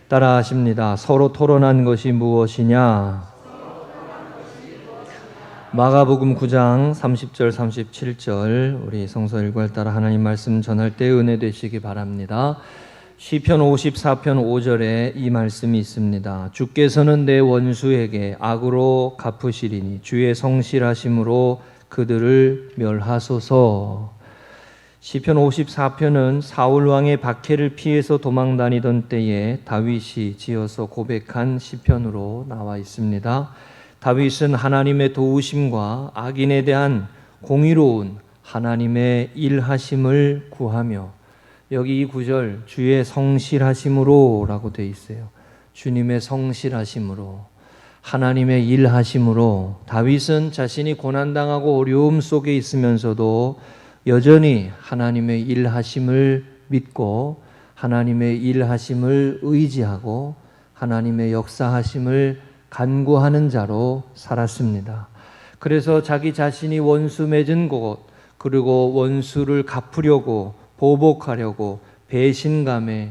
따라 하십니다. 서로 토론한 것이 무엇이냐? 마가복음 9장 30절 37절 우리 성서 일괄 따라 하나님 말씀 전할 때 은혜 되시기 바랍니다. 시편 54편 5절에 이 말씀이 있습니다. 주께서는 내 원수에게 악으로 갚으시리니 주의 성실하심으로 그들을 멸하소서. 시편 54편은 사울 왕의 박해를 피해서 도망다니던 때에 다윗이 지어서 고백한 시편으로 나와 있습니다. 다윗은 하나님의 도우심과 악인에 대한 공의로운 하나님의 일하심을 구하며, 여기 이 구절 주의 성실하심으로 라고 되어 있어요. 주님의 성실하심으로, 하나님의 일하심으로 다윗은 자신이 고난당하고 어려움 속에 있으면서도 여전히 하나님의 일하심을 믿고 하나님의 일하심을 의지하고 하나님의 역사하심을 간구하는 자로 살았습니다. 그래서 자기 자신이 원수 맺은 곳, 그리고 원수를 갚으려고 보복하려고 배신감에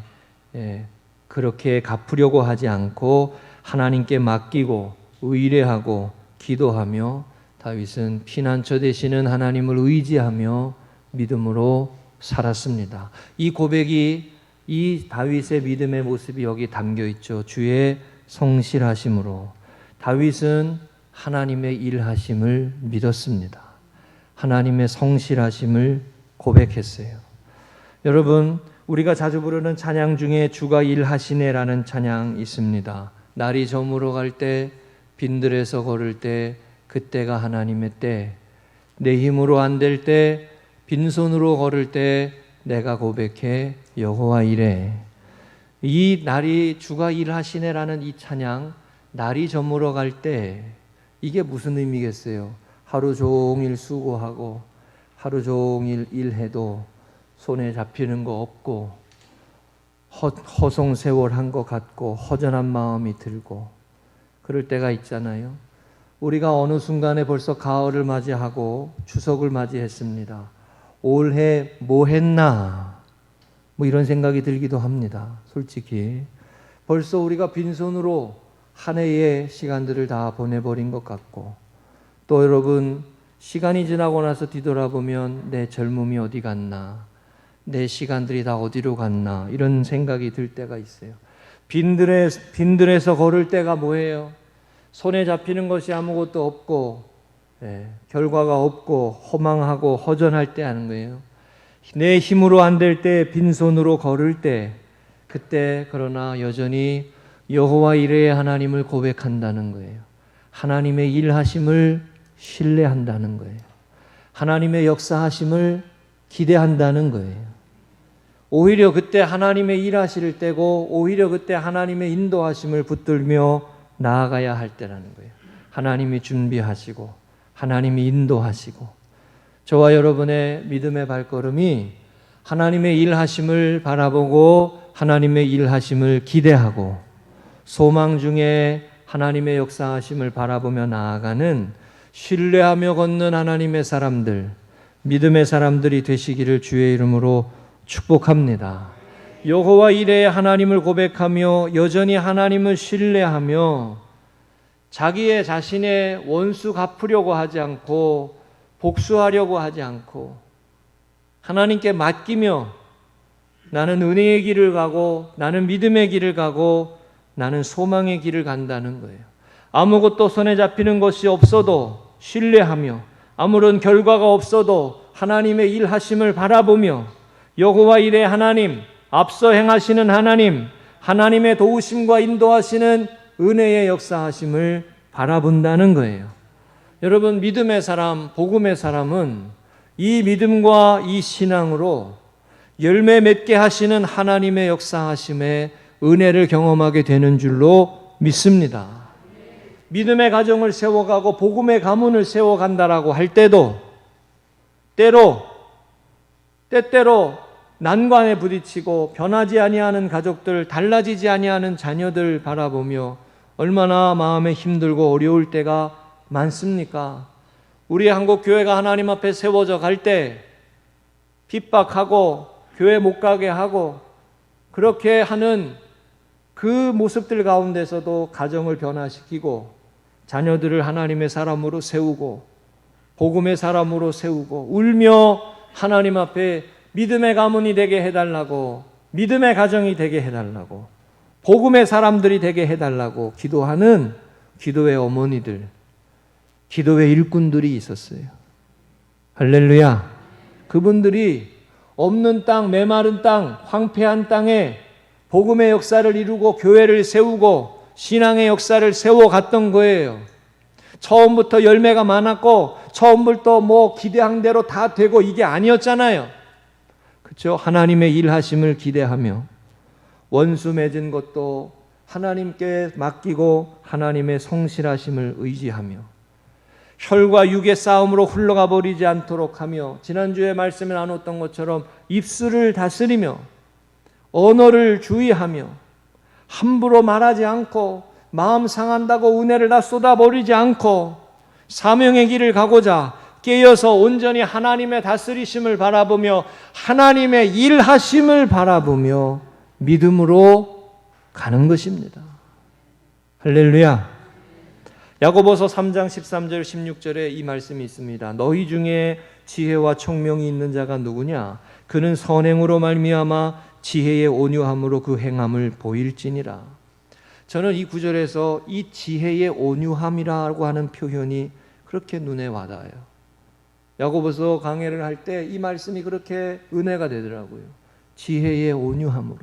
그렇게 갚으려고 하지 않고 하나님께 맡기고 의뢰하고 기도하며 다윗은 피난처 되시는 하나님을 의지하며 믿음으로 살았습니다. 이 고백이, 이 다윗의 믿음의 모습이 여기 담겨 있죠. 주의 성실하심으로. 다윗은 하나님의 일하심을 믿었습니다. 하나님의 성실하심을 고백했어요. 여러분, 우리가 자주 부르는 찬양 중에 주가 일하시네라는 찬양 있습니다. 날이 저물어 갈 때, 빈들에서 걸을 때, 그때가 하나님의 때, 내 힘으로 안 될 때, 빈손으로 걸을 때 내가 고백해 여호와 이래. 이 날이 주가 일하시네라는 이 찬양, 날이 저물어 갈 때, 이게 무슨 의미겠어요? 하루 종일 수고하고 하루 종일 일해도 손에 잡히는 거 없고 허송세월한 것 같고 허전한 마음이 들고 그럴 때가 있잖아요. 우리가 어느 순간에 벌써 가을을 맞이하고 추석을 맞이했습니다. 올해 뭐 했나? 뭐 이런 생각이 들기도 합니다. 솔직히 벌써 우리가 빈손으로 한 해의 시간들을 다 보내버린 것 같고, 또 여러분, 시간이 지나고 나서 뒤돌아보면 내 젊음이 어디 갔나, 내 시간들이 다 어디로 갔나, 이런 생각이 들 때가 있어요. 빈들에서 걸을 때가 뭐예요? 손에 잡히는 것이 아무것도 없고 결과가 없고 허망하고 허전할 때 하는 거예요. 내 힘으로 안 될 때, 빈손으로 걸을 때, 그때 그러나 여전히 여호와 이레의 하나님을 고백한다는 거예요. 하나님의 일하심을 신뢰한다는 거예요. 하나님의 역사하심을 기대한다는 거예요. 오히려 그때 하나님의 일하실 때고, 오히려 그때 하나님의 인도하심을 붙들며 나아가야 할 때라는 거예요. 하나님이 준비하시고 하나님이 인도하시고, 저와 여러분의 믿음의 발걸음이 하나님의 일하심을 바라보고 하나님의 일하심을 기대하고 소망 중에 하나님의 역사하심을 바라보며 나아가는, 신뢰하며 걷는 하나님의 사람들, 믿음의 사람들이 되시기를 주의 이름으로 축복합니다. 여호와 이레의 하나님을 고백하며 여전히 하나님을 신뢰하며 자기의 자신의 원수 갚으려고 하지 않고 복수하려고 하지 않고 하나님께 맡기며 나는 은혜의 길을 가고 나는 믿음의 길을 가고 나는 소망의 길을 간다는 거예요. 아무것도 손에 잡히는 것이 없어도 신뢰하며 아무런 결과가 없어도 하나님의 일하심을 바라보며 여호와 이레 하나님, 앞서 행하시는 하나님, 하나님의 도우심과 인도하시는 은혜의 역사하심을 바라본다는 거예요. 여러분, 믿음의 사람, 복음의 사람은 이 믿음과 이 신앙으로 열매 맺게 하시는 하나님의 역사하심의 은혜를 경험하게 되는 줄로 믿습니다. 믿음의 가정을 세워가고 복음의 가문을 세워간다라고 할 때도 때때로 난관에 부딪히고 변하지 아니하는 가족들, 달라지지 아니하는 자녀들 바라보며 얼마나 마음에 힘들고 어려울 때가 많습니까? 우리 한국 교회가 하나님 앞에 세워져 갈 때 핍박하고 교회 못 가게 하고 그렇게 하는 그 모습들 가운데서도 가정을 변화시키고 자녀들을 하나님의 사람으로 세우고 복음의 사람으로 세우고 울며 하나님 앞에 믿음의 가문이 되게 해달라고, 믿음의 가정이 되게 해달라고, 복음의 사람들이 되게 해달라고 기도하는 기도의 어머니들, 기도의 일꾼들이 있었어요. 할렐루야. 그분들이 없는 땅, 메마른 땅, 황폐한 땅에 복음의 역사를 이루고 교회를 세우고 신앙의 역사를 세워갔던 거예요. 처음부터 열매가 많았고 처음부터 뭐 기대한 대로 다 되고 이게 아니었잖아요. 그렇죠? 하나님의 일하심을 기대하며 원수 맺은 것도 하나님께 맡기고 하나님의 성실하심을 의지하며 혈과 육의 싸움으로 흘러가 버리지 않도록 하며 지난주에 말씀에 나눴던 것처럼 입술을 다스리며 언어를 주의하며 함부로 말하지 않고 마음 상한다고 은혜를 다 쏟아버리지 않고 사명의 길을 가고자 깨어서 온전히 하나님의 다스리심을 바라보며 하나님의 일하심을 바라보며 믿음으로 가는 것입니다. 할렐루야. 야고보서 3장 13절 16절에 이 말씀이 있습니다. 너희 중에 지혜와 총명이 있는 자가 누구냐? 그는 선행으로 말미암아 지혜의 온유함으로 그 행함을 보일지니라. 저는 이 구절에서 이 지혜의 온유함이라고 하는 표현이 그렇게 눈에 와닿아요. 야고보서 강해를 할 때 이 말씀이 그렇게 은혜가 되더라고요. 지혜의 온유함으로.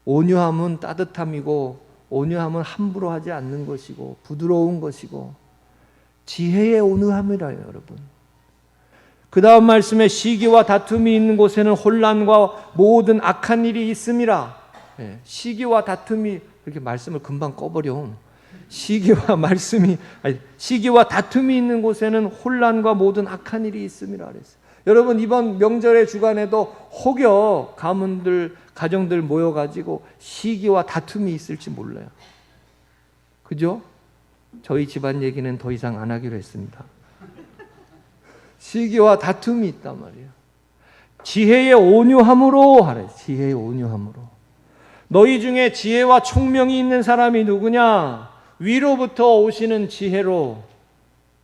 온유함은 따뜻함이고 온유함은 함부로 하지 않는 것이고 부드러운 것이고 지혜의 온유함이라요, 여러분. 그 다음 말씀에 시기와 다툼이 있는 곳에는 혼란과 모든 악한 일이 있음이라. 시기와 다툼이, 이렇게 말씀을 금방 꺼버려. 시기와 다툼이 있는 곳에는 혼란과 모든 악한 일이 있음이라 그랬어요. 여러분, 이번 명절의 주간에도 혹여 가정들 모여가지고 시기와 다툼이 있을지 몰라요. 그죠? 저희 집안 얘기는 더 이상 안 하기로 했습니다. 시기와 다툼이 있단 말이에요. 지혜의 온유함으로 하래. 지혜의 온유함으로. 너희 중에 지혜와 총명이 있는 사람이 누구냐? 위로부터 오시는 지혜로,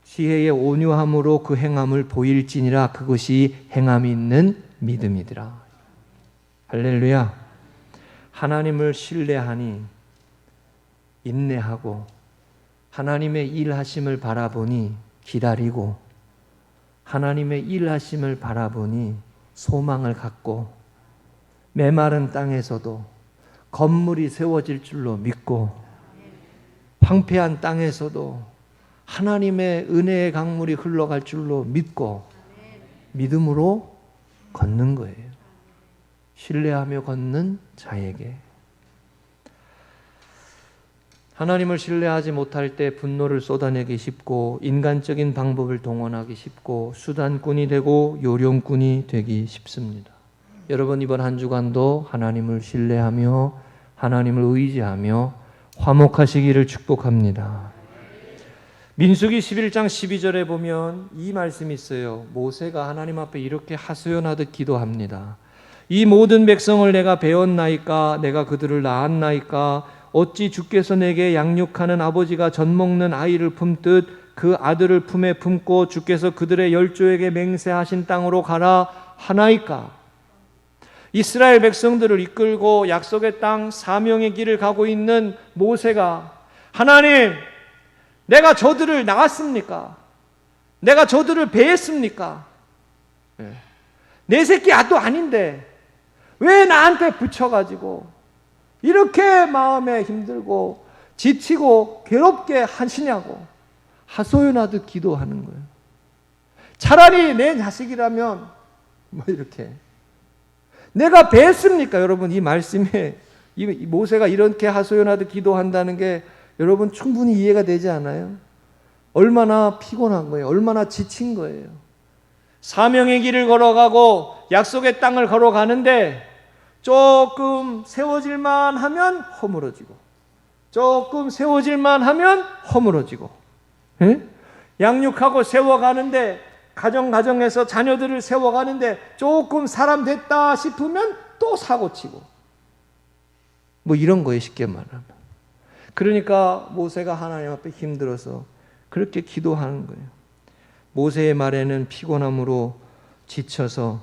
지혜의 온유함으로 그 행함을 보일지니라. 그것이 행함이 있는 믿음이더라. 할렐루야. 하나님을 신뢰하니 인내하고 하나님의 일하심을 바라보니 기다리고 하나님의 일하심을 바라보니 소망을 갖고 메마른 땅에서도 건물이 세워질 줄로 믿고 황폐한 땅에서도 하나님의 은혜의 강물이 흘러갈 줄로 믿고 믿음으로 걷는 거예요. 신뢰하며 걷는 자에게. 하나님을 신뢰하지 못할 때 분노를 쏟아내기 쉽고 인간적인 방법을 동원하기 쉽고 수단꾼이 되고 요령꾼이 되기 쉽습니다. 여러분, 이번 한 주간도 하나님을 신뢰하며 하나님을 의지하며 화목하시기를 축복합니다. 민수기 11장 12절에 보면 이 말씀이 있어요. 모세가 하나님 앞에 이렇게 하소연하듯 기도합니다. 이 모든 백성을 내가 배웠나이까? 내가 그들을 낳았나이까? 어찌 주께서 내게 양육하는 아버지가 젖 먹는 아이를 품듯 그 아들을 품에 품고 주께서 그들의 열조에게 맹세하신 땅으로 가라 하나이까? 이스라엘 백성들을 이끌고 약속의 땅 사명의 길을 가고 있는 모세가 하나님, 내가 저들을 낳았습니까? 내가 저들을 배했습니까? 내 새끼 아도 아닌데 왜 나한테 붙여가지고 이렇게 마음에 힘들고 지치고 괴롭게 하시냐고 하소연하듯 기도하는 거예요. 차라리 내 자식이라면 뭐 이렇게 내가 배했습니까? 여러분, 이 말씀에 이 모세가 이렇게 하소연하듯 기도한다는 게 여러분 충분히 이해가 되지 않아요? 얼마나 피곤한 거예요. 얼마나 지친 거예요. 사명의 길을 걸어가고 약속의 땅을 걸어가는데 조금 세워질만 하면 허물어지고 조금 세워질만 하면 허물어지고 양육하고 세워가는데 가정에서 자녀들을 세워가는데 조금 사람 됐다 싶으면 또 사고치고 뭐 이런 거에 쉽게 말하면. 그러니까 모세가 하나님 앞에 힘들어서 그렇게 기도하는 거예요. 모세의 말에는 피곤함으로 지쳐서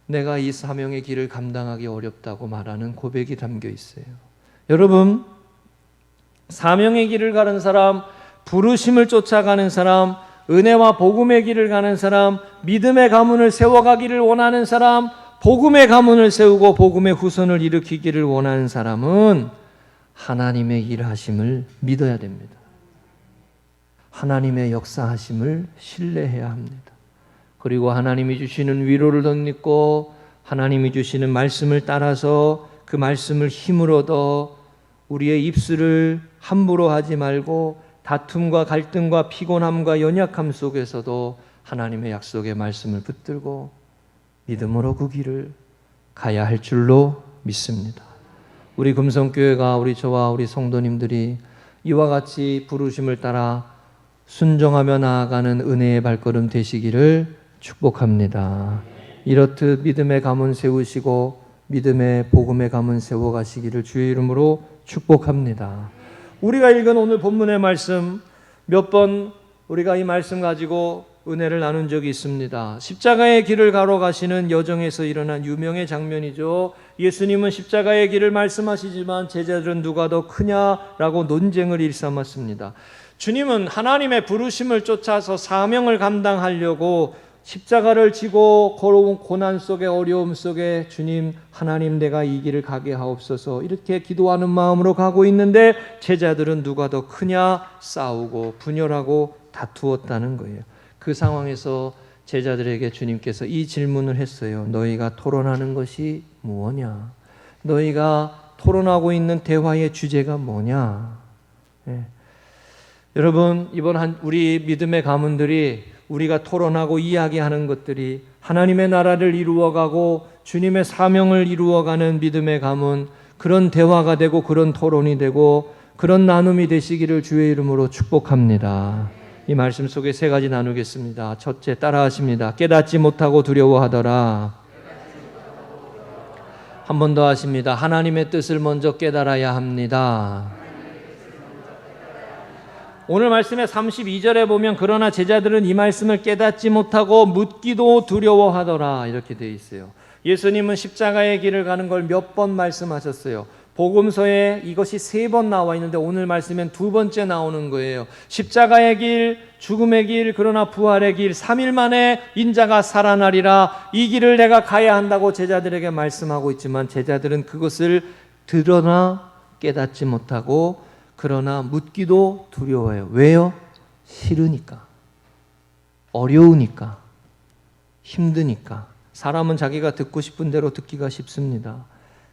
내가 이 사명의 길을 감당하기 어렵다고 말하는 고백이 담겨 있어요. 여러분, 사명의 길을 가는 사람, 부르심을 쫓아가는 사람, 은혜와 복음의 길을 가는 사람, 믿음의 가문을 세워가기를 원하는 사람, 복음의 가문을 세우고 복음의 후손을 일으키기를 원하는 사람은 하나님의 일하심을 믿어야 됩니다. 하나님의 역사하심을 신뢰해야 합니다. 그리고 하나님이 주시는 위로를 덧입고 하나님이 주시는 말씀을 따라서 그 말씀을 힘으로 얻어 우리의 입술을 함부로 하지 말고 다툼과 갈등과 피곤함과 연약함 속에서도 하나님의 약속의 말씀을 붙들고 믿음으로 그 길을 가야 할 줄로 믿습니다. 우리 금성교회가 우리 저와 우리 성도님들이 이와 같이 부르심을 따라 순종하며 나아가는 은혜의 발걸음 되시기를 축복합니다. 이렇듯 믿음의 가문 세우시고 믿음의 복음의 가문 세워가시기를 주의 이름으로 축복합니다. 우리가 읽은 오늘 본문의 말씀 몇 번 우리가 이 말씀 가지고 은혜를 나눈 적이 있습니다. 십자가의 길을 걸어가시는 여정에서 일어난 유명의 장면이죠. 예수님은 십자가의 길을 말씀하시지만 제자들은 누가 더 크냐라고 논쟁을 일삼았습니다. 주님은 하나님의 부르심을 쫓아서 사명을 감당하려고 십자가를 지고 걸어온 고난 속에 어려움 속에 주님 하나님 내가 이 길을 가게 하옵소서 이렇게 기도하는 마음으로 가고 있는데 제자들은 누가 더 크냐 싸우고 분열하고 다투었다는 거예요. 그 상황에서 제자들에게 주님께서 이 질문을 했어요. 너희가 토론하는 것이 무엇냐? 너희가 토론하고 있는 대화의 주제가 뭐냐? 예. 여러분 이번 우리 믿음의 가문들이 우리가 토론하고 이야기하는 것들이 하나님의 나라를 이루어가고 주님의 사명을 이루어가는 믿음의 가문 그런 대화가 되고 그런 토론이 되고 그런 나눔이 되시기를 주의 이름으로 축복합니다. 이 말씀 속에 세 가지 나누겠습니다. 첫째 따라하십니다. 깨닫지 못하고 두려워하더라. 한 번 더 하십니다. 하나님의 뜻을 먼저 깨달아야 합니다. 오늘 말씀의 32절에 보면 그러나 제자들은 이 말씀을 깨닫지 못하고 묻기도 두려워하더라 이렇게 되어 있어요. 예수님은 십자가의 길을 가는 걸 몇 번 말씀하셨어요. 복음서에 이것이 3번 나와 있는데 오늘 말씀엔 2번째 나오는 거예요. 십자가의 길, 죽음의 길, 그러나 부활의 길, 3일 만에 인자가 살아나리라. 이 길을 내가 가야 한다고 제자들에게 말씀하고 있지만 제자들은 그것을 들으나 깨닫지 못하고 그러나 묻기도 두려워해요. 왜요? 싫으니까, 어려우니까, 힘드니까. 사람은 자기가 듣고 싶은 대로 듣기가 쉽습니다.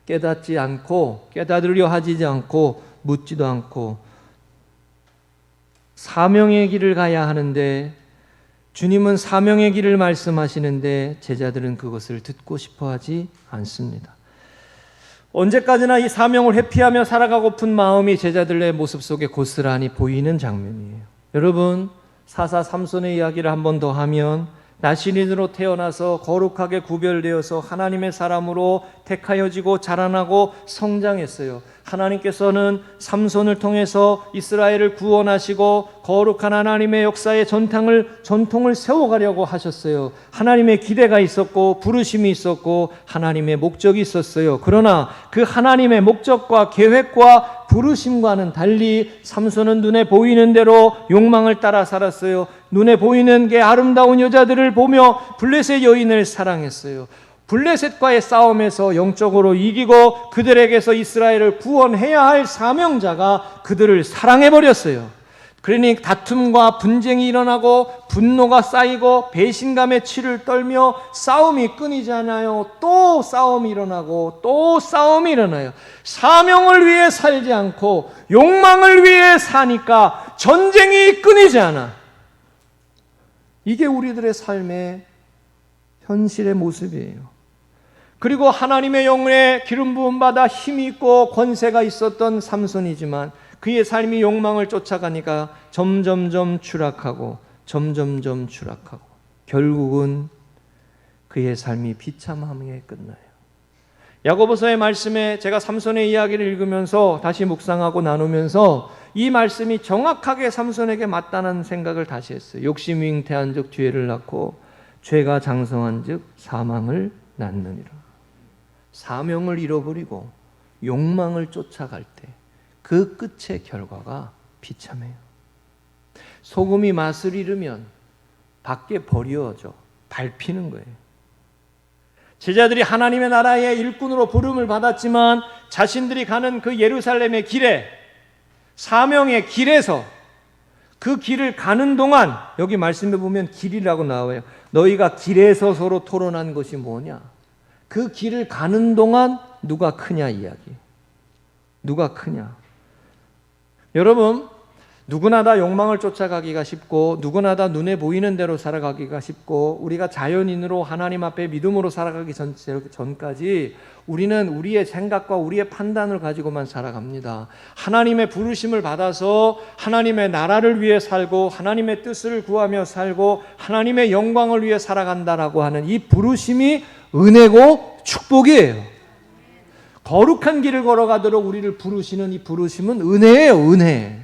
깨닫지 않고 깨닫으려 하지 않고 묻지도 않고 사명의 길을 가야 하는데 주님은 사명의 길을 말씀하시는데 제자들은 그것을 듣고 싶어 하지 않습니다. 언제까지나 이 사명을 회피하며 살아가고픈 마음이 제자들의 모습 속에 고스란히 보이는 장면이에요. 여러분 사사 삼손의 이야기를 한 번 더 하면 나시린으로 태어나서 거룩하게 구별되어서 하나님의 사람으로 택하여지고 자라나고 성장했어요. 하나님께서는 삼손을 통해서 이스라엘을 구원하시고 거룩한 하나님의 역사의 전통을 세워가려고 하셨어요. 하나님의 기대가 있었고 부르심이 있었고 하나님의 목적이 있었어요. 그러나 그 하나님의 목적과 계획과 부르심과는 달리 삼손은 눈에 보이는 대로 욕망을 따라 살았어요. 눈에 보이는 게 아름다운 여자들을 보며 블레셋 여인을 사랑했어요. 블레셋과의 싸움에서 영적으로 이기고 그들에게서 이스라엘을 구원해야 할 사명자가 그들을 사랑해버렸어요. 그러니 다툼과 분쟁이 일어나고 분노가 쌓이고 배신감의 치를 떨며 싸움이 끊이지 않아요. 또 싸움이 일어나고 또 싸움이 일어나요. 사명을 위해 살지 않고 욕망을 위해 사니까 전쟁이 끊이지 않아. 이게 우리들의 삶의 현실의 모습이에요. 그리고 하나님의 영에 기름 부음 받아 힘이 있고 권세가 있었던 삼손이지만 그의 삶이 욕망을 쫓아가니까 점점점 추락하고 결국은 그의 삶이 비참함에 끝나요. 야고보서의 말씀에 제가 삼손의 이야기를 읽으면서 다시 묵상하고 나누면서 이 말씀이 정확하게 삼손에게 맞다는 생각을 다시 했어요. 욕심이 잉태한 즉 죄를 낳고 죄가 장성한 즉 사망을 낳느니라. 사명을 잃어버리고 욕망을 쫓아갈 때 그 끝의 결과가 비참해요. 소금이 맛을 잃으면 밖에 버려져 밟히는 거예요. 제자들이 하나님의 나라의 일꾼으로 부름을 받았지만 자신들이 가는 그 예루살렘의 길에, 사명의 길에서 그 길을 가는 동안, 여기 말씀에 보면 길이라고 나와요. 너희가 길에서 서로 토론한 것이 뭐냐? 그 길을 가는 동안 누가 크냐 이야기. 누가 크냐? 여러분, 누구나 다 욕망을 쫓아가기가 쉽고 누구나 다 눈에 보이는 대로 살아가기가 쉽고 우리가 자연인으로 하나님 앞에 믿음으로 살아가기 전까지 우리는 우리의 생각과 우리의 판단을 가지고만 살아갑니다. 하나님의 부르심을 받아서 하나님의 나라를 위해 살고 하나님의 뜻을 구하며 살고 하나님의 영광을 위해 살아간다라고 하는 이 부르심이 은혜고 축복이에요. 거룩한 길을 걸어가도록 우리를 부르시는 이 부르심은 은혜예요. 은혜.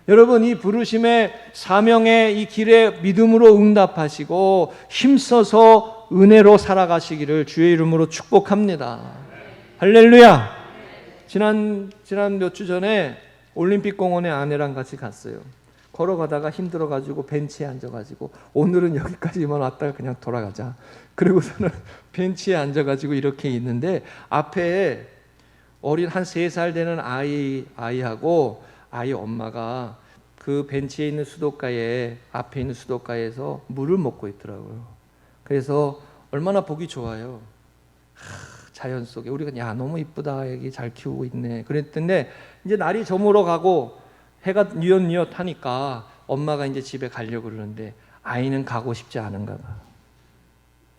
여러분, 이 부르심의 사명의 이 길에 믿음으로 응답하시고 힘써서 은혜로 살아가시기를 주의 이름으로 축복합니다. 할렐루야. 지난 몇 주 전에 올림픽 공원에 아내랑 같이 갔어요. 걸어가다가 힘들어가지고 벤치에 앉아가지고 오늘은 여기까지만 왔다가 그냥 돌아가자. 그리고서는 벤치에 앉아가지고 이렇게 있는데 앞에 어린 한 3살 되는 아이하고 아이 엄마가 그 벤치에 있는 수도가에, 앞에 있는 수도가에서 물을 먹고 있더라고요. 그래서 얼마나 보기 좋아요. 자연 속에 우리가 야 너무 이쁘다, 애기 잘 키우고 있네 그랬는데 이제 날이 저물어 가고 해가 뉘엿뉘엿 하니까 엄마가 이제 집에 가려고 그러는데 아이는 가고 싶지 않은가 봐.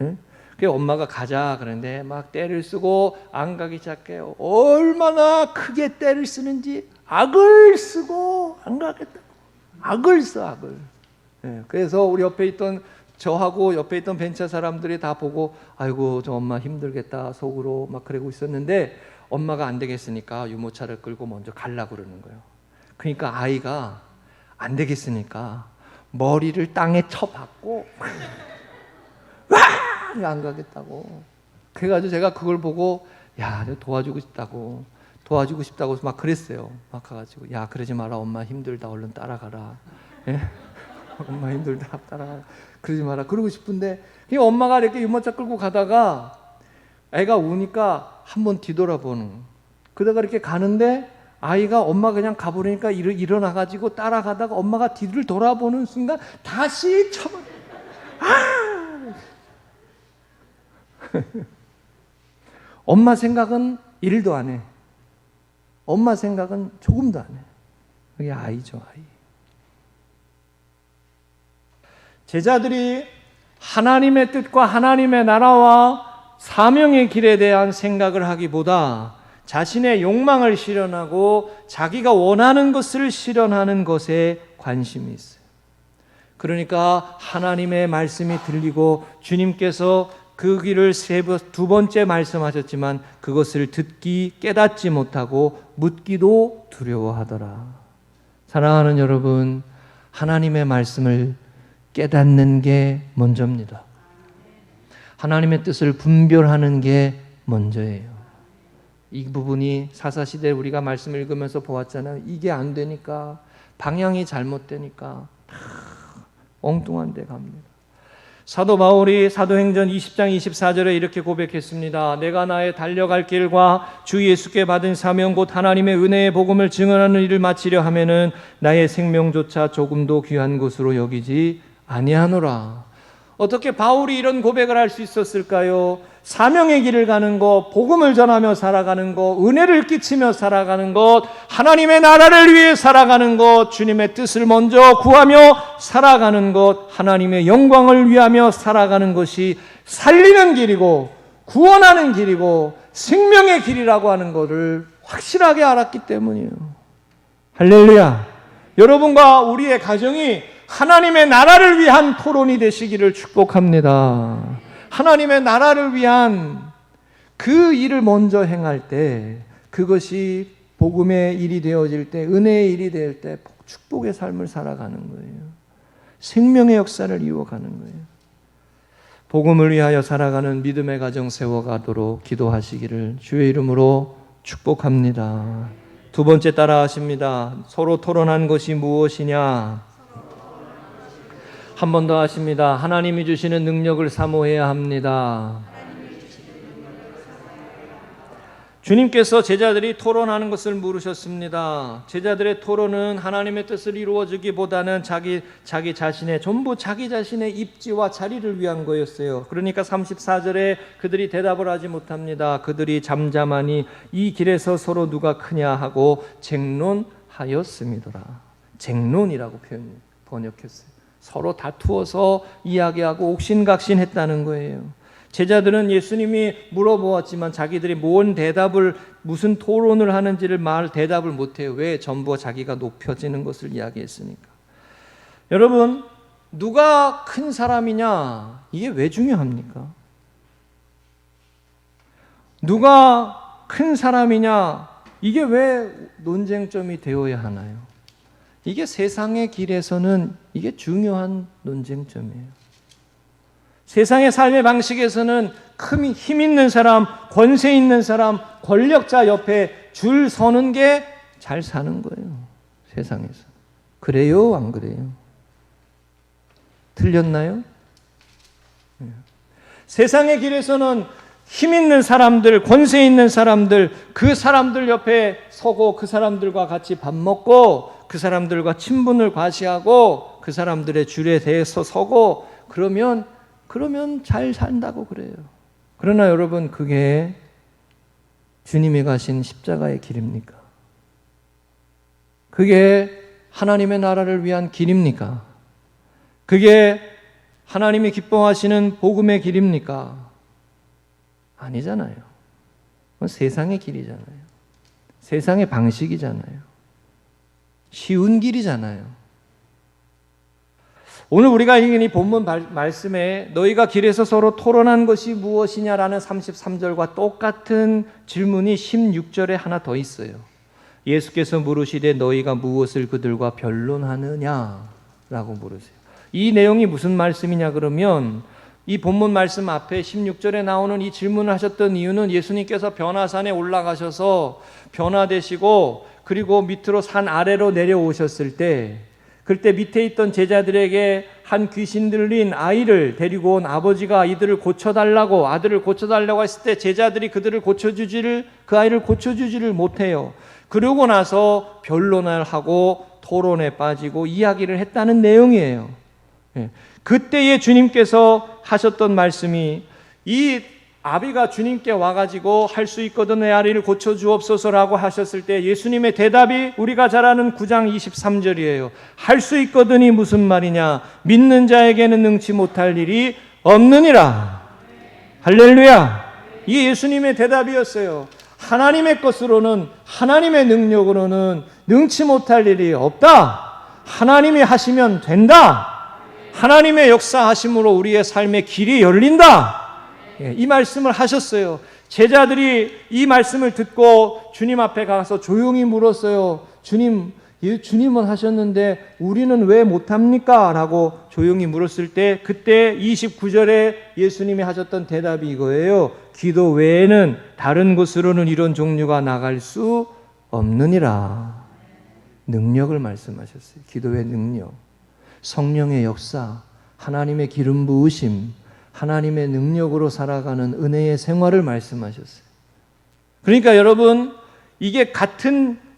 응? 그래서 엄마가 가자 그러는데 막 떼를 쓰고 안 가기 시작해요. 얼마나 크게 떼를 쓰는지 악을 쓰고 안 가겠다고 악을 써, 악을. 그래서 우리 옆에 있던 저하고 옆에 있던 벤처 사람들이 다 보고 아이고 저 엄마 힘들겠다 속으로 막 그러고 있었는데 엄마가 안 되겠으니까 유모차를 끌고 먼저 가려고 그러는 거예요. 그러니까 아이가 안 되겠으니까 머리를 땅에 쳐박고 와! 안 가겠다고. 그래가지고 제가 그걸 보고 야 도와주고 싶다고 막 그랬어요. 막 가가지고 야 그러지 마라, 엄마 힘들다, 얼른 따라가라. 예? 엄마 힘들다, 따라가라. 그러지 마라. 그러고 싶은데 엄마가 이렇게 유모차 끌고 가다가 애가 우니까 한번 뒤돌아보는. 그러다가 이렇게 가는데 아이가 엄마 그냥 가버리니까 일어나가지고 따라가다가 엄마가 뒤를 돌아보는 순간 다시 쳐버려. 엄마 생각은 1도 안 해. 엄마 생각은 조금도 안 해. 그게 아이죠, 아이. 제자들이 하나님의 뜻과 하나님의 나라와 사명의 길에 대한 생각을 하기보다 자신의 욕망을 실현하고 자기가 원하는 것을 실현하는 것에 관심이 있어요. 그러니까 하나님의 말씀이 들리고 주님께서 그 길을 2번째 말씀하셨지만 그것을 듣기 깨닫지 못하고 묻기도 두려워하더라. 사랑하는 여러분, 하나님의 말씀을 깨닫는 게 먼저입니다. 하나님의 뜻을 분별하는 게 먼저예요. 이 부분이 사사시대에 우리가 말씀을 읽으면서 보았잖아요. 이게 안 되니까, 방향이 잘못되니까 다 엉뚱한 데 갑니다. 사도 바울이 사도행전 20장 24절에 이렇게 고백했습니다. 내가 나의 달려갈 길과 주 예수께 받은 사명 곧 하나님의 은혜의 복음을 증언하는 일을 마치려 하면은 나의 생명조차 조금도 귀한 것으로 여기지 아니하노라. 어떻게 바울이 이런 고백을 할 수 있었을까요? 사명의 길을 가는 것, 복음을 전하며 살아가는 것, 은혜를 끼치며 살아가는 것, 하나님의 나라를 위해 살아가는 것, 주님의 뜻을 먼저 구하며 살아가는 것, 하나님의 영광을 위하며 살아가는 것이 살리는 길이고 구원하는 길이고 생명의 길이라고 하는 것을 확실하게 알았기 때문이에요. 할렐루야. 여러분과 우리의 가정이 하나님의 나라를 위한 토론이 되시기를 축복합니다. 하나님의 나라를 위한 그 일을 먼저 행할 때, 그것이 복음의 일이 되어질 때, 은혜의 일이 될 때 축복의 삶을 살아가는 거예요. 생명의 역사를 이어가는 거예요. 복음을 위하여 살아가는 믿음의 가정 세워가도록 기도하시기를 주의 이름으로 축복합니다. 두 번째 따라 하십니다. 서로 토론한 것이 무엇이냐? 한 번 더 하십니다. 하나님이 주시는 능력을 사모해야 합니다. 주님께서 제자들이 토론하는 것을 물으셨습니다. 제자들의 토론은 하나님의 뜻을 이루어주기보다는 자기 자신의 전부 자기 자신의 입지와 자리를 위한 거였어요. 그러니까 34절에 그들이 대답을 하지 못합니다. 그들이 잠잠하니 이 길에서 서로 누가 크냐 하고 쟁론하였음이더라. 쟁론이라고 번역했어요. 서로 다투어서 이야기하고 옥신각신했다는 거예요. 제자들은 예수님이 물어보았지만 자기들이 뭔 대답을, 무슨 토론을 하는지를 대답을 못해요. 왜? 전부 자기가 높여지는 것을 이야기했으니까. 여러분, 누가 큰 사람이냐? 이게 왜 중요합니까? 누가 큰 사람이냐? 이게 왜 논쟁점이 되어야 하나요? 이게 세상의 길에서는 이게 중요한 논쟁점이에요. 세상의 삶의 방식에서는 힘 있는 사람, 권세 있는 사람, 권력자 옆에 줄 서는 게 잘 사는 거예요. 세상에서. 그래요? 안 그래요? 틀렸나요? 세상의 길에서는 힘 있는 사람들, 권세 있는 사람들, 그 사람들 옆에 서고 그 사람들과 같이 밥 먹고 그 사람들과 친분을 과시하고 그 사람들의 줄에 대해서 서고 그러면 잘 산다고 그래요. 그러나 여러분, 그게 주님이 가신 십자가의 길입니까? 그게 하나님의 나라를 위한 길입니까? 그게 하나님이 기뻐하시는 복음의 길입니까? 아니잖아요. 그건 세상의 길이잖아요. 세상의 방식이잖아요. 쉬운 길이잖아요. 오늘 우리가 읽은 이 본문 말씀에 너희가 길에서 서로 토론한 것이 무엇이냐라는 33절과 똑같은 질문이 16절에 하나 더 있어요. 예수께서 물으시되 너희가 무엇을 그들과 변론하느냐라고 물으세요. 이 내용이 무슨 말씀이냐 그러면 이 본문 말씀 앞에 16절에 나오는 이 질문을 하셨던 이유는 예수님께서 변화산에 올라가셔서 변화되시고 그리고 밑으로 산 아래로 내려오셨을 때 그때 밑에 있던 제자들에게 한 귀신 들린 아이를 데리고 온 아버지가 이들을 고쳐달라고 아들을 고쳐달라고 했을 때 제자들이 그 아이를 고쳐주지를 못해요. 그러고 나서 변론을 하고 토론에 빠지고 이야기를 했다는 내용이에요. 그때에 주님께서 하셨던 말씀이 이 아비가 주님께 와가지고 할 수 있거든 내 아이를 고쳐주옵소서라고 하셨을 때 예수님의 대답이 우리가 잘 아는 9장 23절이에요. 할 수 있거든이 무슨 말이냐? 믿는 자에게는 능치 못할 일이 없느니라. 할렐루야. 이게 예수님의 대답이었어요. 하나님의 것으로는, 하나님의 능력으로는 능치 못할 일이 없다. 하나님이 하시면 된다. 하나님의 역사하심으로 우리의 삶의 길이 열린다. 이 말씀을 하셨어요. 제자들이 이 말씀을 듣고 주님 앞에 가서 조용히 물었어요. 주님은 하셨는데 우리는 왜 못합니까? 라고 조용히 물었을 때 그때 29절에 예수님이 하셨던 대답이 이거예요. 기도 외에는 다른 곳으로는 이런 종류가 나갈 수 없느니라. 능력을 말씀하셨어요. 기도의 능력, 성령의 역사, 하나님의 기름 부으심, 하나님의 능력으로 살아가는 은혜의 생활을 말씀하셨어요. 그러니까 여러분, 이게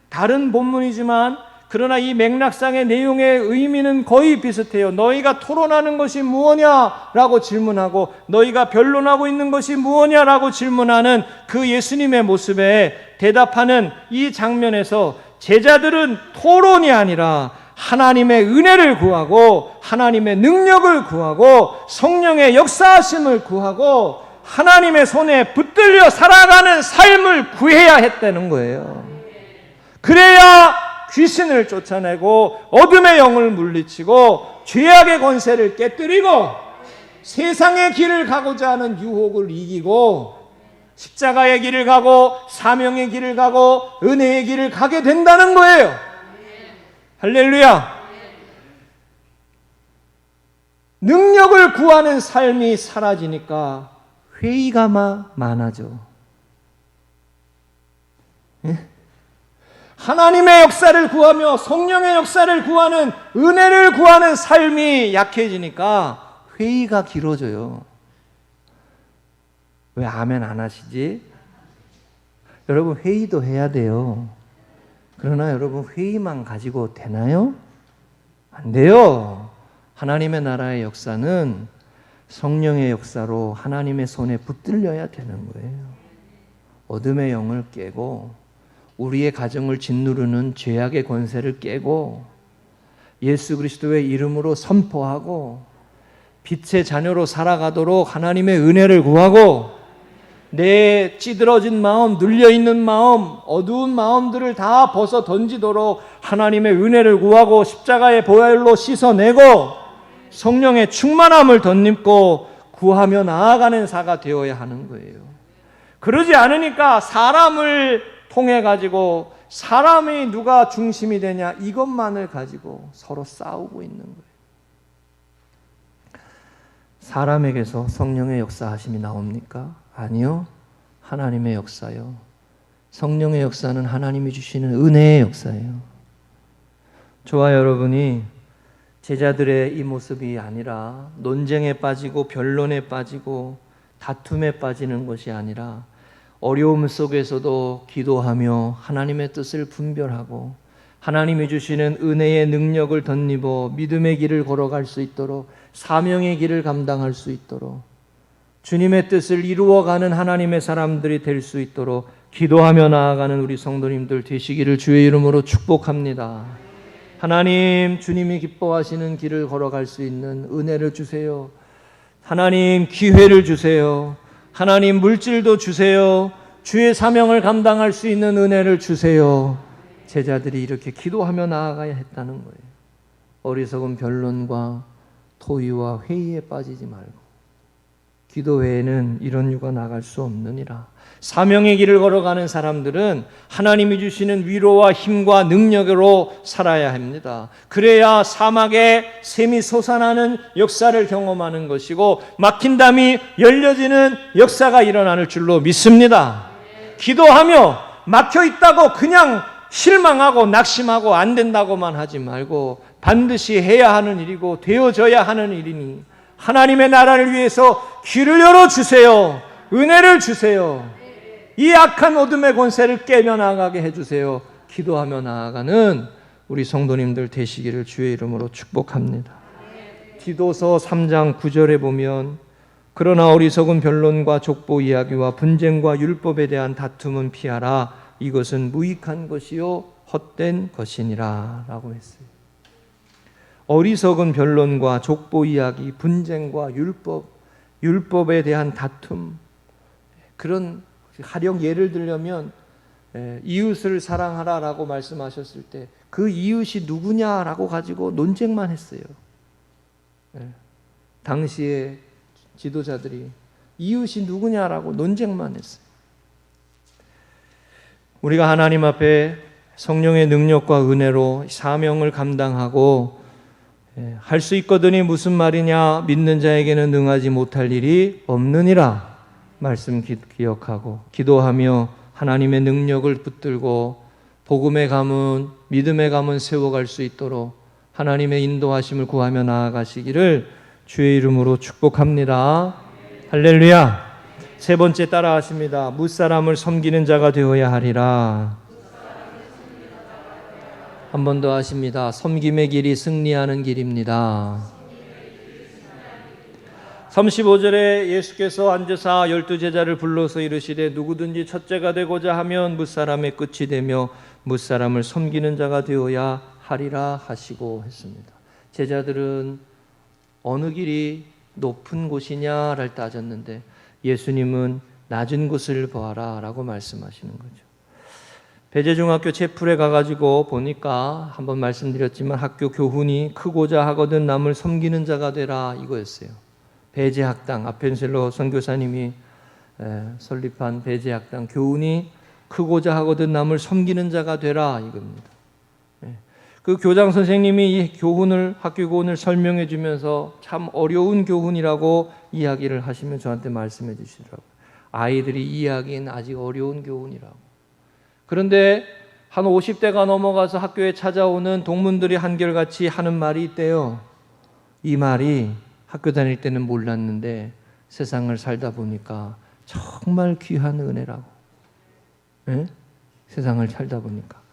다른 본문이지만 그러나 이 맥락상의 내용의 의미는 거의 비슷해요. 너희가 토론하는 것이 무엇냐라고 질문하고 너희가 변론하고 있는 것이 무엇냐라고 질문하는 그 예수님의 모습에 대답하는 이 장면에서 제자들은 토론이 아니라 하나님의 은혜를 구하고 하나님의 능력을 구하고 성령의 역사하심을 구하고 하나님의 손에 붙들려 살아가는 삶을 구해야 했다는 거예요. 그래야 귀신을 쫓아내고 어둠의 영을 물리치고 죄악의 권세를 깨뜨리고 세상의 길을 가고자 하는 유혹을 이기고 십자가의 길을 가고 사명의 길을 가고 은혜의 길을 가게 된다는 거예요. 할렐루야. 능력을 구하는 삶이 사라지니까 회의가 많아져. 하나님의 역사를 구하며 성령의 역사를 구하는, 은혜를 구하는 삶이 약해지니까 회의가 길어져요. 왜 아멘 안 하시지? 여러분, 회의도 해야 돼요. 그러나 여러분, 회의만 가지고 되나요? 안 돼요. 하나님의 나라의 역사는 성령의 역사로 하나님의 손에 붙들려야 되는 거예요. 어둠의 영을 깨고 우리의 가정을 짓누르는 죄악의 권세를 깨고 예수 그리스도의 이름으로 선포하고 빛의 자녀로 살아가도록 하나님의 은혜를 구하고 내 찌들어진 마음, 눌려있는 마음, 어두운 마음들을 다 벗어 던지도록 하나님의 은혜를 구하고 십자가의 보혈로 씻어내고 성령의 충만함을 덧입고 구하며 나아가는 자가 되어야 하는 거예요. 그러지 않으니까 사람을 통해 가지고 사람이 누가 중심이 되냐 이것만을 가지고 서로 싸우고 있는 거예요. 사람에게서 성령의 역사하심이 나옵니까? 아니요. 하나님의 역사요. 성령의 역사는 하나님이 주시는 은혜의 역사예요. 저와 여러분이 제자들의 이 모습이 아니라 논쟁에 빠지고 변론에 빠지고 다툼에 빠지는 것이 아니라 어려움 속에서도 기도하며 하나님의 뜻을 분별하고 하나님이 주시는 은혜의 능력을 덧입어 믿음의 길을 걸어갈 수 있도록 사명의 길을 감당할 수 있도록 주님의 뜻을 이루어가는 하나님의 사람들이 될 수 있도록 기도하며 나아가는 우리 성도님들 되시기를 주의 이름으로 축복합니다. 하나님, 주님이 기뻐하시는 길을 걸어갈 수 있는 은혜를 주세요. 하나님, 기회를 주세요. 하나님, 물질도 주세요. 주의 사명을 감당할 수 있는 은혜를 주세요. 제자들이 이렇게 기도하며 나아가야 했다는 거예요. 어리석은 변론과 토의와 회의에 빠지지 말고 기도 외에는 이런 유가 나갈 수 없느니라. 사명의 길을 걸어가는 사람들은 하나님이 주시는 위로와 힘과 능력으로 살아야 합니다. 그래야 사막에 샘이 솟아나는 역사를 경험하는 것이고 막힌 담이 열려지는 역사가 일어나는 줄로 믿습니다. 기도하며 막혀 있다고 그냥 실망하고 낙심하고 안 된다고만 하지 말고 반드시 해야 하는 일이고 되어져야 하는 일이니 하나님의 나라를 위해서 길을 열어주세요. 은혜를 주세요. 이 악한 어둠의 권세를 깨며 나아가게 해주세요. 기도하며 나아가는 우리 성도님들 되시기를 주의 이름으로 축복합니다. 디도서 3장 9절에 보면 그러나 어리석은 변론과 족보 이야기와 분쟁과 율법에 대한 다툼은 피하라. 이것은 무익한 것이요 헛된 것이니라 라고 했어요. 어리석은 변론과 족보 이야기, 분쟁과 율법에 대한 다툼, 그런 가령 예를 들려면 이웃을 사랑하라라고 말씀하셨을 때 그 이웃이 누구냐라고 가지고 논쟁만 했어요. 당시에 지도자들이 이웃이 누구냐라고 논쟁만 했어요. 우리가 하나님 앞에 성령의 능력과 은혜로 사명을 감당하고 할 수 있거든이 무슨 말이냐, 믿는 자에게는 능하지 못할 일이 없느니라 말씀 기억하고 기도하며 하나님의 능력을 붙들고 복음의 가문, 믿음의 가문 세워갈 수 있도록 하나님의 인도하심을 구하며 나아가시기를 주의 이름으로 축복합니다. 할렐루야. 세 번째 따라하십니다. 무사람을 섬기는 자가 되어야 하리라. 한 번 더 하십니다. 섬김의 길이 승리하는 길입니다. 35절에 예수께서 앉으사 12제자를 불러서 이르시되 누구든지 첫째가 되고자 하면 무사람의 끝이 되며 무사람을 섬기는 자가 되어야 하리라 하시고 했습니다. 제자들은 어느 길이 높은 곳이냐를 따졌는데 예수님은 낮은 곳을 보아라 라고 말씀하시는 거죠. 배재중학교 채플에 가가지고 보니까 한번 말씀드렸지만 학교 교훈이 크고자 하거든 남을 섬기는 자가 되라 이거였어요. 배재학당 아펜셀로 선교사님이 설립한 배제학당 교훈이 크고자 하거든 남을 섬기는 자가 되라 이겁니다. 그 교장 선생님이 이 교훈을 학교 교훈을 설명해 주면서 참 어려운 교훈이라고 이야기를 하시면 저한테 말씀해 주시더라고요. 아이들이 이해하기엔 아직 어려운 교훈이라고. 그런데 한 50대가 넘어가서 학교에 찾아오는 동문들이 한결같이 하는 말이 있대요. 이 말이 학교 다닐 때는 몰랐는데 세상을 살다 보니까 정말 귀한 은혜라고. 세상을 살다 보니까.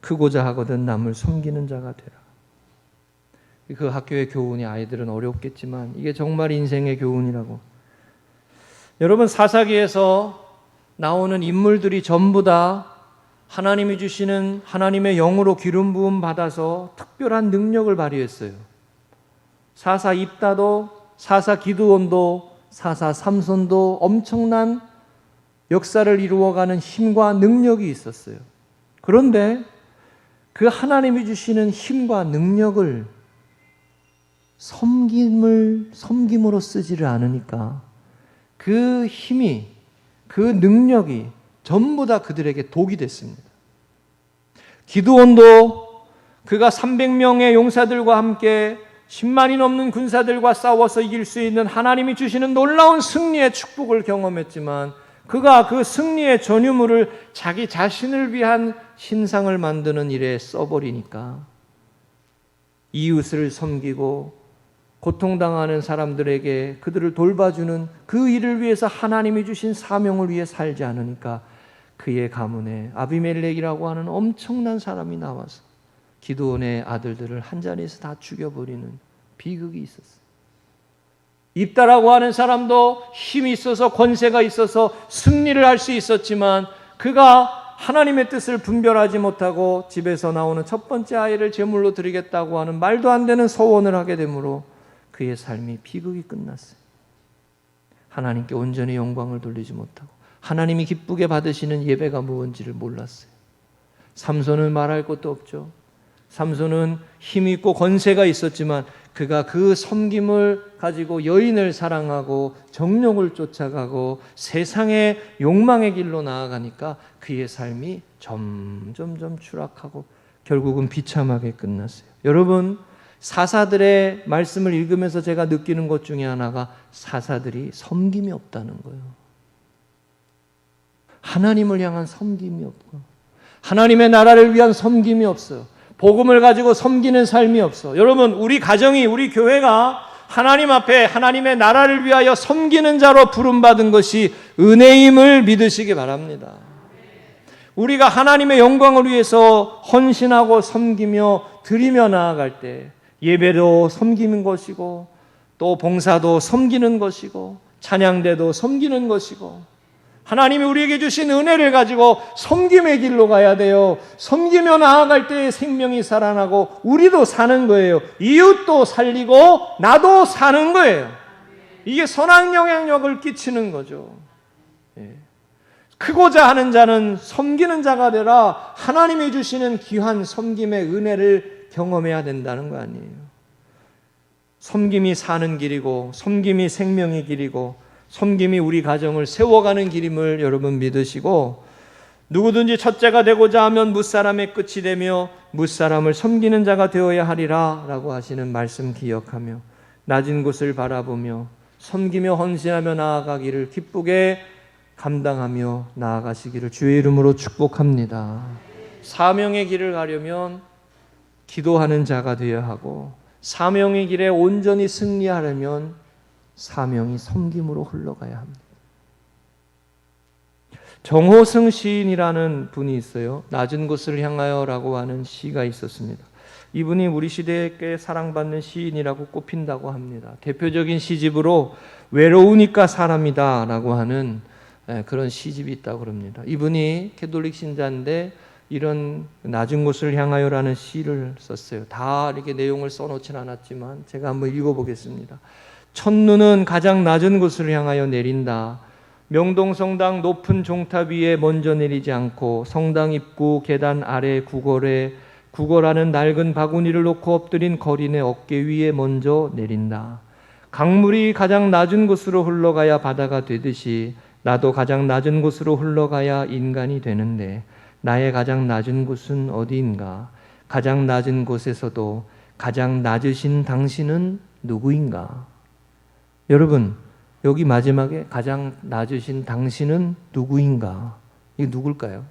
크고자 하거든 남을 섬기는 자가 되라. 그 학교의 교훈이 아이들은 어렵겠지만 이게 정말 인생의 교훈이라고. 여러분, 사사기에서 나오는 인물들이 전부 다 하나님이 주시는 하나님의 영으로 기름 부음 받아서 특별한 능력을 발휘했어요. 사사 입다도, 사사 기드온도, 사사 삼손도 엄청난 역사를 이루어가는 힘과 능력이 있었어요. 그런데 그 하나님이 주시는 힘과 능력을 섬김으로 쓰지를 않으니까 그 힘이, 그 능력이 전부 다 그들에게 독이 됐습니다. 기드온도 그가 300명의 용사들과 함께 10만이 넘는 군사들과 싸워서 이길 수 있는 하나님이 주시는 놀라운 승리의 축복을 경험했지만 그가 그 승리의 전유물을 자기 자신을 위한 신상을 만드는 일에 써버리니까 이웃을 섬기고 고통당하는 사람들에게 그들을 돌봐주는 그 일을 위해서 하나님이 주신 사명을 위해 살지 않으니까 그의 가문에 아비멜렉이라고 하는 엄청난 사람이 나와서 기드온의 아들들을 한 자리에서 다 죽여버리는 비극이 있었어요. 입다라고 하는 사람도 힘이 있어서 권세가 있어서 승리를 할 수 있었지만 그가 하나님의 뜻을 분별하지 못하고 집에서 나오는 첫 번째 아이를 제물로 드리겠다고 하는 말도 안 되는 서원을 하게 되므로 그의 삶이 비극이 끝났어요. 하나님께 온전히 영광을 돌리지 못하고 하나님이 기쁘게 받으시는 예배가 무엇인지를 몰랐어요. 삼손은 말할 것도 없죠. 삼손은 힘이 있고 권세가 있었지만 그가 그 섬김을 가지고 여인을 사랑하고 정욕을 쫓아가고 세상의 욕망의 길로 나아가니까 그의 삶이 점점 추락하고 결국은 비참하게 끝났어요. 여러분, 사사들의 말씀을 읽으면서 제가 느끼는 것 중에 하나가 사사들이 섬김이 없다는 거예요. 하나님을 향한 섬김이 없고 하나님의 나라를 위한 섬김이 없어요. 복음을 가지고 섬기는 삶이 없어. 여러분, 우리 가정이, 우리 교회가 하나님 앞에 하나님의 나라를 위하여 섬기는 자로 부름받은 것이 은혜임을 믿으시기 바랍니다. 우리가 하나님의 영광을 위해서 헌신하고 섬기며 드리며 나아갈 때 예배도 섬기는 것이고 또 봉사도 섬기는 것이고 찬양대도 섬기는 것이고 하나님이 우리에게 주신 은혜를 가지고 섬김의 길로 가야 돼요. 섬기며 나아갈 때 생명이 살아나고 우리도 사는 거예요. 이웃도 살리고 나도 사는 거예요. 이게 선한 영향력을 끼치는 거죠. 크고자 하는 자는 섬기는 자가 되라. 하나님이 주시는 귀한 섬김의 은혜를 경험해야 된다는 거 아니에요. 섬김이 사는 길이고 섬김이 생명의 길이고 섬김이 우리 가정을 세워가는 길임을 여러분 믿으시고 누구든지 첫째가 되고자 하면 뭇사람의 끝이 되며 뭇사람을 섬기는 자가 되어야 하리라 라고 하시는 말씀 기억하며 낮은 곳을 바라보며 섬기며 헌신하며 나아가기를 기쁘게 감당하며 나아가시기를 주의 이름으로 축복합니다. 사명의 길을 가려면 기도하는 자가 되어야 하고 사명의 길에 온전히 승리하려면 사명이 섬김으로 흘러가야 합니다. 정호승 시인이라는 분이 있어요. 낮은 곳을 향하여라고 하는 시가 있었습니다. 이분이 우리 시대에 꽤 사랑받는 시인이라고 꼽힌다고 합니다. 대표적인 시집으로 외로우니까 사람이다 라고 하는 그런 시집이 있다고 그럽니다. 이분이 캐톨릭 신자인데 이런 낮은 곳을 향하여라는 시를 썼어요. 다 이렇게 내용을 써놓진 않았지만 제가 한번 읽어보겠습니다. 첫눈은 가장 낮은 곳을 향하여 내린다. 명동성당 높은 종탑 위에 먼저 내리지 않고 성당 입구 계단 아래 구걸하는 낡은 바구니를 놓고 엎드린 거린의 어깨 위에 먼저 내린다. 강물이 가장 낮은 곳으로 흘러가야 바다가 되듯이 나도 가장 낮은 곳으로 흘러가야 인간이 되는데 나의 가장 낮은 곳은 어디인가? 가장 낮은 곳에서도 가장 낮으신 당신은 누구인가? 여러분, 여기 마지막에 가장 낮으신 당신은 누구인가? 이게 누굴까요?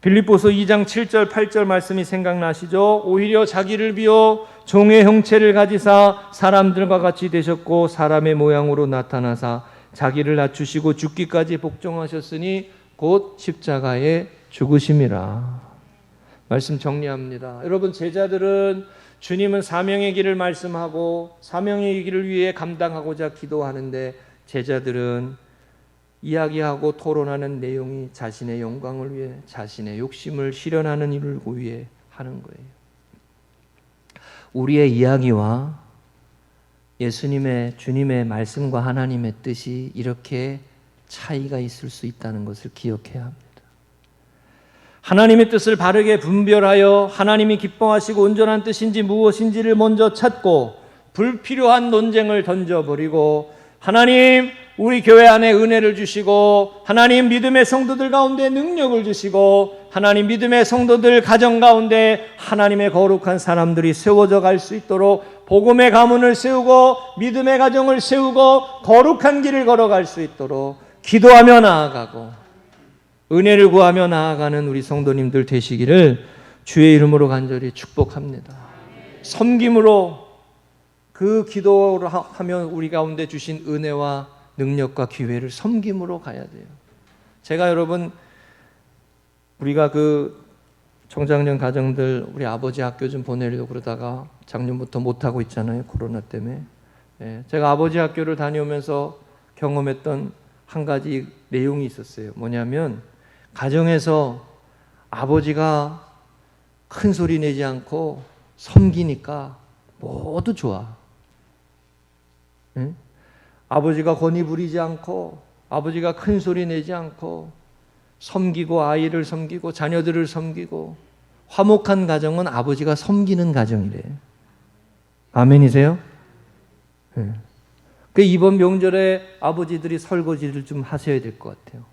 빌립보서 2장 7절 8절 말씀이 생각나시죠? 오히려 자기를 비워 종의 형체를 가지사 사람들과 같이 되셨고 사람의 모양으로 나타나사 자기를 낮추시고 죽기까지 복종하셨으니 곧 십자가에 죽으심이라. 말씀 정리합니다. 여러분, 제자들은 주님은 사명의 길을 말씀하고 사명의 길을 위해 감당하고자 기도하는데 제자들은 이야기하고 토론하는 내용이 자신의 영광을 위해 자신의 욕심을 실현하는 일을 위해 하는 거예요. 우리의 이야기와 예수님의 주님의 말씀과 하나님의 뜻이 이렇게 차이가 있을 수 있다는 것을 기억해야 합니다. 하나님의 뜻을 바르게 분별하여 하나님이 기뻐하시고 온전한 뜻인지 무엇인지를 먼저 찾고 불필요한 논쟁을 던져버리고 하나님 우리 교회 안에 은혜를 주시고 하나님 믿음의 성도들 가운데 능력을 주시고 하나님 믿음의 성도들 가정 가운데 하나님의 거룩한 사람들이 세워져 갈 수 있도록 복음의 가문을 세우고 믿음의 가정을 세우고 거룩한 길을 걸어갈 수 있도록 기도하며 나아가고 은혜를 구하며 나아가는 우리 성도님들 되시기를 주의 이름으로 간절히 축복합니다. 섬김으로 그 기도를 하면 우리 가운데 주신 은혜와 능력과 기회를 섬김으로 가야 돼요. 제가 여러분 우리가 그 청장년 가정들 우리 아버지 학교 좀 보내려고 그러다가 작년부터 못하고 있잖아요. 코로나 때문에. 제가 아버지 학교를 다녀오면서 경험했던 한 가지 내용이 있었어요. 뭐냐면 가정에서 아버지가 큰 소리 내지 않고 섬기니까 모두 좋아. 아버지가 권위 부리지 않고 아버지가 큰 소리 내지 않고 섬기고 아이를 섬기고 자녀들을 섬기고 화목한 가정은 아버지가 섬기는 가정이래. 아멘이세요? 그 이번 명절에 아버지들이 설거지를 좀 하셔야 될 것 같아요.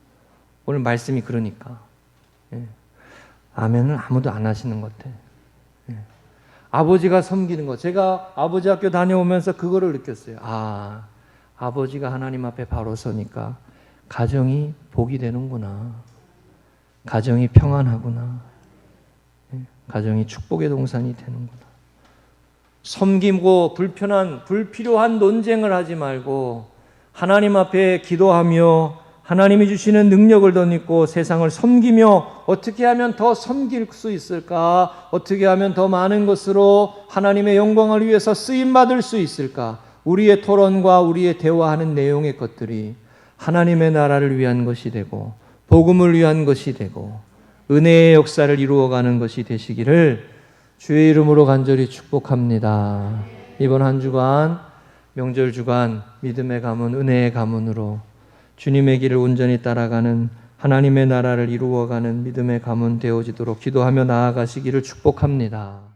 오늘 말씀이 그러니까. 아멘은 아무도 안 하시는 것 같아. 아버지가 섬기는 것. 제가 아버지 학교 다녀오면서 그거를 느꼈어요. 아버지가 하나님 앞에 바로 서니까 가정이 복이 되는구나. 가정이 평안하구나. 가정이 축복의 동산이 되는구나. 섬기고 불필요한 논쟁을 하지 말고 하나님 앞에 기도하며 하나님이 주시는 능력을 덧입고 세상을 섬기며 어떻게 하면 더 섬길 수 있을까? 어떻게 하면 더 많은 것으로 하나님의 영광을 위해서 쓰임받을 수 있을까? 우리의 토론과 우리의 대화하는 내용의 것들이 하나님의 나라를 위한 것이 되고 복음을 위한 것이 되고 은혜의 역사를 이루어가는 것이 되시기를 주의 이름으로 간절히 축복합니다. 이번 한 주간 명절 주간 믿음의 가문 은혜의 가문으로 주님의 길을 온전히 따라가는 하나님의 나라를 이루어가는 믿음의 가문 되어지도록 기도하며 나아가시기를 축복합니다.